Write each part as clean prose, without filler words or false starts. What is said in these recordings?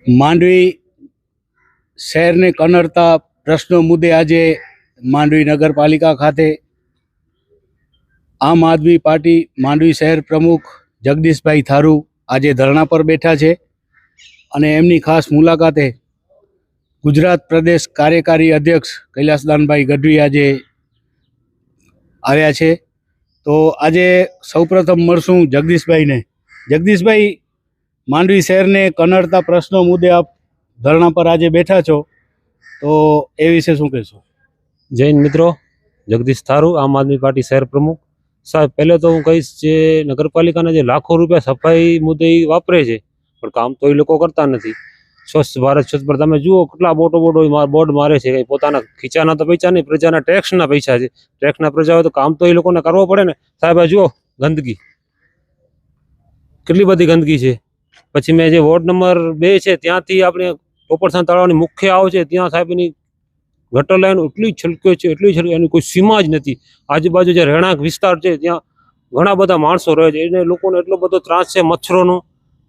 માંડવી શહેરને કનડતા પ્રશ્નો મુદ્દે આજે માંડવી નગરપાલિકા ખાતે આમ આદમી પાર્ટી માંડવી શહેર પ્રમુખ જગદીશભાઈ થારુ આજે ધરણા પર બેઠા છે અને એમની ખાસ મુલાકાતે ગુજરાત પ્રદેશ કાર્યકારી અધ્યક્ષ કૈલાસદાનભાઈ ગઢવી આજે આવ્યા છે। તો આજે સૌપ્રથમ મળશું જગદીશભાઈને। જગદીશભાઈ, માંડવી શહેરને કનડતા પ્રશ્નો મુદ્દે આપ ધરણા પર આજે બેઠા છો, તો એ વિશે શું કહેશો? જૈન મિત્રો, જગદીશ થારુ, આમ આદમી પાર્ટી શહેર પ્રમુખ સાહેબ। પહેલે તો હું કહીશ, જે નગરપાલિકાના જે લાખો રૂપિયા સફાઈ મુદ્દે વાપરે છે, પણ કામ તો એ લોકો કરતા નથી। સ્વચ્છ ભારત સ્વચ્છ ભારત તમે જુઓ કેટલા બોર્ડ મારે છે, કંઈ પોતાના ખીચાના તો પૈસા નહીં, પ્રજાના ટેક્સના પૈસા છે। ટેક્સના પ્રજા હોય તો કામ તો એ લોકોને કરવો પડે ને સાહેબ। આ જુઓ ગંદકી, કેટલી બધી ગંદકી છે। પછી મેં જે વોર્ડ નંબર 2 છે ત્યાંથી આપણે પોપરસાન તળાવની મુખ્ય આવ છે ત્યાં સાહેબ એની ગટર લાઈન એટલી છલકે છે, એની કોઈ સીમા જ નથી। આજુબાજુ જે રહેણાંક વિસ્તાર છે ત્યાં ઘણા બધા માણસો રહે છે, એને લોકોને એટલો બધો ત્રાસ છે મચ્છરોનો,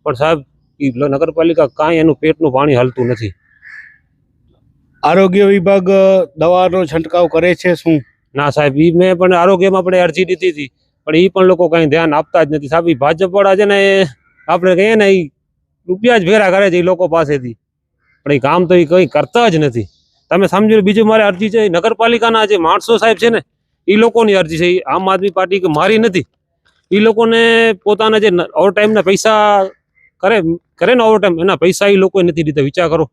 પણ સાહેબ એ નગરપાલિકા કાંઈ એનું પેટનું પાણી હાલતું નથી। આરોગ્ય વિભાગ દવાનો છંટકાવ કરે છે શું? ના સાહેબ, એ મેં પણ આરોગ્યમાં આપણે અરજી દીધી હતી, પણ એ પણ લોકો કાંઈ ધ્યાન આપતા જ નથી સાહેબ। એ ભાજપ વાળા છે ને, આપણે કહીએ ને, એ રૂપિયા જ ભેરા કરે છે એ લોકો પાસેથી, પણ એ કામ તો એ કંઈ કરતા જ નથી। તમે સમજો। બીજું મારે અરજી છે નગરપાલિકાના જે માણસો સાહેબ છે ને, એ લોકોની અરજી છે। આમ આદમી પાર્ટી કે મારી નથી, એ લોકોને પોતાના જે ઓવર ટાઈમના પૈસા કરે ને ઓવર ટાઈમ, એના પૈસા એ લોકોએ નથી દીધા। વિચાર કરો।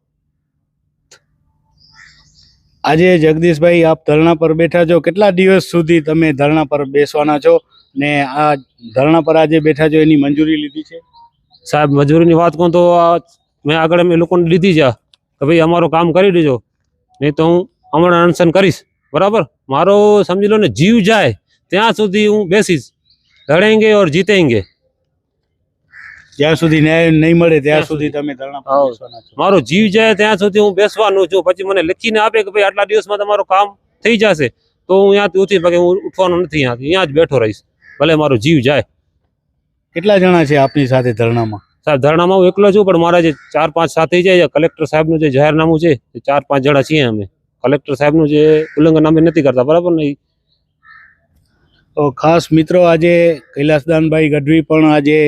આજે જગદીશભાઈ, આપ ધરણા પર બેઠા છો, કેટલા દિવસ સુધી તમે ધરણા પર બેસવાના છો ને આ ધરણા પર આજે બેઠા છો એની મંજૂરી લીધી છે? સાહેબ મજૂરીની વાત કહું તો મેં આગળ એ લોકોને લીધી છે કે ભાઈ અમારું કામ કરી દેજો, નહીં તો હું હમણાં અનશન કરીશ, બરાબર? મારો સમજી લો ને, જીવ જાય ત્યાં સુધી હું બેસીશ। લડેંગે ઓર જીતેંગે। જ્યાં સુધી ન્યાય નહીં મળે ત્યાં સુધી તમે ધરણા પર બેસવાના છો? મારો જીવ જાય ત્યાં સુધી હું બેસવાનું છું। પછી મને લખીને આપે કે ભાઈ આટલા દિવસમાં તમારું કામ થઈ જશે, તો હું ત્યાંથી ઉઠી પગે હું ઉઠવાનો નથી, અહીંયા જ બેઠો રહીશ, ભલે મારો જીવ જાય। કેટલા જણા છે આપની સાથે ધરણામાં? સાહેબ ધરણામાં હું એકલો છું, પણ મારા જે 4-5 સાથે જાય, કલેક્ટર સાહેબનું જે જાહેરનામું છે, 4-5 જણા છીએ અમે। કલેક્ટર સાહેબનું જે ઉલ્લંઘન અમે નથી કરતા, બરાબર ને? તો ખાસ મિત્રો, આજે કૈલાસદાનભાઈ ગઢવી પણ આજે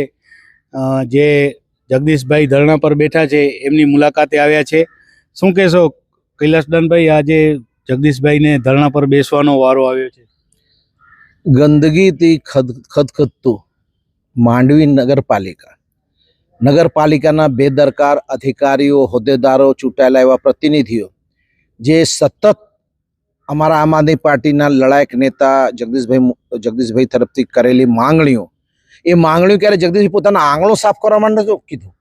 જે જગદીશભાઈ ધરણા પર બેઠા છે એમની મુલાકાતે આવ્યા છે। શું કહેશો કૈલાસદાનભાઈ, આજે જગદીશભાઈને ધરણા પર બેસવાનો વારો આવ્યો છે? ગંદકીથી ખદખદતું માંડવી નગરપાલિકાના બેદરકાર અધિકારીઓ, હોદ્દેદારો, ચૂંટાયેલા એવા પ્રતિનિધિઓ જે સતત અમારા આમ આદમી પાર્ટીના લડાયક નેતા જગદીશભાઈ તરફથી કરેલી માંગણીઓ, એ માંગણીઓ ક્યારે જગદીશભાઈ પોતાના આંગણો સાફ કરવા માટે નહોતું કીધું।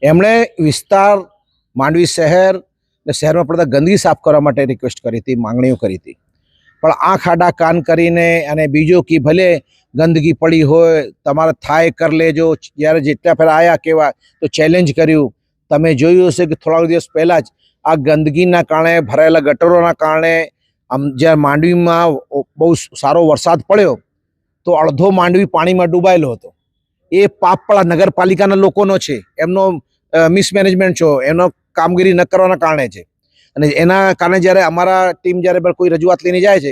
એમણે વિસ્તાર માંડવી શહેર ને શહેરમાં પડતા ગંદકી સાફ કરવા માટે રિક્વેસ્ટ કરી હતી, માંગણીઓ કરી હતી, પણ આંખ આડા કાન કરીને અને બીજો કે ભલે ગંદકી પડી હોય તમારે થાય કર લેજો, જ્યારે જેટલા ફેર આવ્યા કેવા તો ચેલેન્જ કર્યું। તમે જોયું હશે કે થોડા દિવસ પહેલાં જ આ ગંદકીના કારણે, ભરાયેલા ગટરોના કારણે જ્યારે માંડવીમાં બહુ સારો વરસાદ પડ્યો તો અડધો માંડવી પાણીમાં ડૂબાયેલો હતો। એ પાપપળા નગરપાલિકાના લોકોનો છે, એમનો મિસમેનેજમેન્ટ છે, એમનો કામગીરી ન કરવાના કારણે છે। અને એના કારણે જ્યારે અમારા ટીમ જ્યારે કોઈ રજૂઆત લઈને જાય છે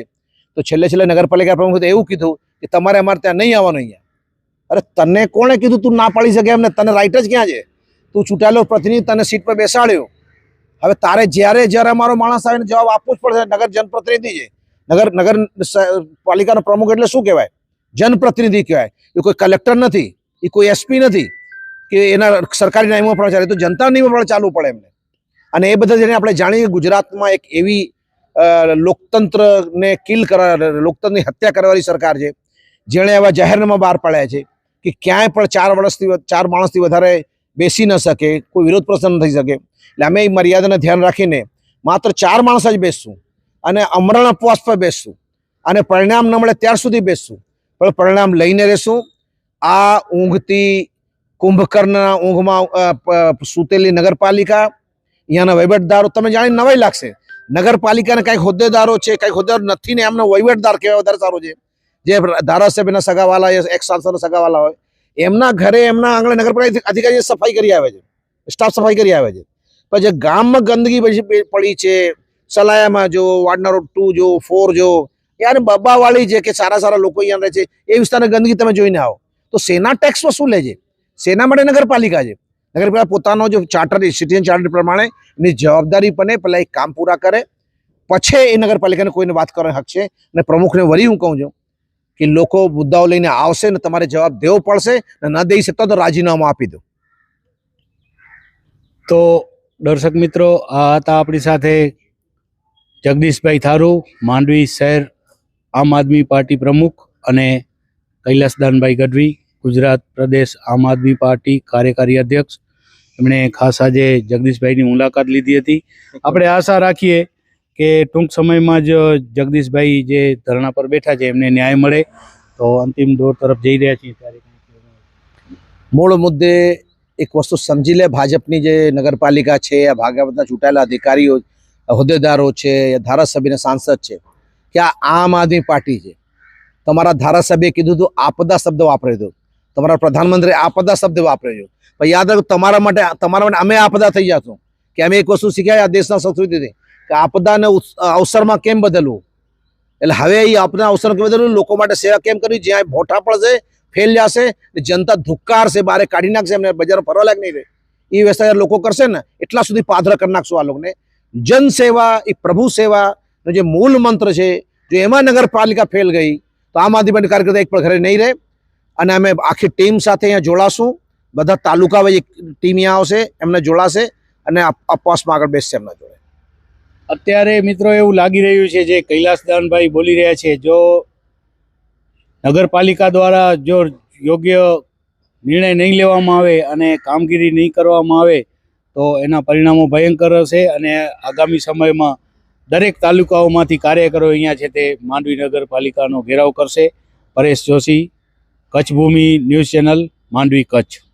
તો છેલ્લે નગરપાલિકા પ્રમુખે એવું કીધું કે તમારે અમારે ત્યાં નહીં આવવાનું। અહીંયા અરે તને કોણે કીધું તું ના પાડી શકે એમને? તને રાઈટ જ ક્યાં છે? તું ચૂંટાયેલો પ્રતિનિધિ, તને સીટ પર બેસાડ્યો, હવે તારે જ્યારે અમારો માણસ આવીને જવાબ આપવો જ પડશે। નગર જનપ્રતિનિધિ છે, નગરપાલિકાનો પ્રમુખ એટલે શું કહેવાય? જનપ્રતિનિધિ કહેવાય। એ કોઈ કલેક્ટર નથી, એ કોઈ એસપી નથી કે એના સરકારી નિયમો પણ ચાલે, તો જનતા નિયમો પણ ચાલવું પડે એમને। અને એ બધા જેને આપણે જાણીએ, ગુજરાતમાં એક એવી લોકતંત્રને લોકતંત્રની હત્યા કરવાની સરકાર છે, જેણે એવા જાહેરનામા બહાર પાડ્યા છે કે ક્યાંય પણ 4 માણસથી વધારે બેસી ન શકે, કોઈ વિરોધ પ્રદર્શન ન થઈ શકે। એટલે અમે એ મર્યાદાને ધ્યાન રાખીને માત્ર 4 માણસ જ બેસશું અને અમરણ ઉપવાસ પર બેસશું અને પરિણામ ન મળે ત્યાર સુધી બેસશું, પણ પરિણામ લઈને રહેશું। આ ઊંઘથી કુંભકર્ણના ઊંઘમાં સૂતેલી નગરપાલિકા, અહીંયાના વહીવટદારો, તમે જાણીને નવાઈ લાગશે, નગરપાલિકાના કંઈક હોદ્દેદારો છે, કંઈક હોદ્દેદારો નથી ને એમનો વહીવટદાર કહેવાય વધારે સારું છે, જે ધારાસભ્યના સગાવાલા, એક સાંસદના સગાવાલા હોય, એમના ઘરે, એમના આંગણે નગરપાલિકા અધિકારી સફાઈ કરી આવે છે। સ્ટાફ સફાઈ કરી આવે છે. પણ જે ગામમાં ગંદકી પછી પડી છે, સલાયામાં જો, વાર્ડ નંબર 2 જો, 4 જો, યાર બબ્બાવાળી છે કે સારા સારા લોકો અહીંયા રહે છે, એ વિસ્તારની ગંદકી તમે જોઈને આવો. તો શેના ટેક્સ વસૂલ લે છે? શેના માટે નગરપાલિકા છે? નગરપાલિકા પોતાનો જો ચાર્ટર, સિટીઝન ચાર્ટર પ્રમાણે એની જવાબદારી બને, પહેલાં એ કામ પૂરા કરે, પછી એ નગરપાલિકાને કોઈને વાત કરવાનો હક છે. અને પ્રમુખને વળી હું કહું છું કે લોકો મુદ્દાઓ લઈને આવશે ને તમારે જવાબ દેવો પડશે, ને ન દઈ શકતા તો રાજીનામું આપી દો. તો દર્શક મિત્રો, આ હતા આપણી સાથે જગદીશભાઈ થારુ, માંડવી શહેર આમ આદમી પાર્ટી પ્રમુખ, અને કૈલાસદાનભાઈ ગઢવી, ગુજરાત પ્રદેશ આમ આદમી પાર્ટી કાર્યકારી અધ્યક્ષ. એમણે ખાસ આજે જગદીશભાઈની મુલાકાત લીધી હતી. આપણે આશા રાખીએ કે ટૂંક સમયમાં જ જગદીશભાઈ જે ધરણા પર બેઠા છે એમને ન્યાય મળે. તો અંતિમ દોર તરફ જઈ રહ્યા છીએ ત્યારે મૂળ મુદ્દે એક વસ્તુ સમજી લે, ભાજપની જે નગરપાલિકા છે, આ ભાગ્યા બધા ચૂંટાયેલા અધિકારીઓ, હોદ્દેદારો છે, ધારાસભ્ય, સાંસદ છે, કે આ આમ આદમી પાર્ટી છે. તમારા ધારાસભ્યએ કીધું હતું આપદા શબ્દ વાપર્યો હતો, તમારા પ્રધાનમંત્રી આપદા શબ્દ વાપર્યો. પણ યાદ રાખો, તમારા માટે અમે આપદા થઈ જશું. કે અમે એક વસ્તુ શીખ્યા આ દેશના સંસ્કૃતિથી કે આપદાને અવસરમાં કેમ બદલવું. એટલે હવે એ આપના અવસર કેમ બદલવું, લોકો માટે સેવા કેમ કરવી. જ્યાં ભોટા પડશે, ફેલ જશે, જનતા ધુક્કારશે, બહાર કાઢી નાખશે, એમને બજાર ફરવા લાયક નહીં રહે. એ વ્યવસ્થા લોકો કરશે ને એટલા સુધી પાધરા કરી નાખશું આ લોકોને. જન સેવા એ પ્રભુ સેવાનો જે મૂળ મંત્ર છે, જો એમાં નગરપાલિકા ફેલ ગઈ તો આમ આદમી પાર્ટી કાર્યકર્તા એક પણ ઘરે નહીં રહે. અને અમે આખી ટીમ સાથે અહીંયા જોડાશું. બધા તાલુકા વચ્ચે ટીમ અહીંયા આવશે, એમને જોડાશે અને અપવાસમાં આગળ બેસશે એમના જોડે. અત્યારે મિત્રો એવું લાગી રહ્યું છે, જે કૈલાસદાનભાઈ બોલી રહ્યા છે, જો નગરપાલિકા દ્વારા જો યોગ્ય નિર્ણય નહીં લેવામાં આવે અને કામગીરી નહીં કરવામાં આવે તો એના પરિણામો ભયંકર હશે. અને આગામી સમયમાં દરેક તાલુકાઓમાંથી કાર્યકરો અહીંયા છે તે માંડવી નગરપાલિકાનો ઘેરાવ કરશે. પરેશ જોશી, કચ્છ ભૂમિ ન્યૂઝ ચેનલ, માંડવી, કચ્છ.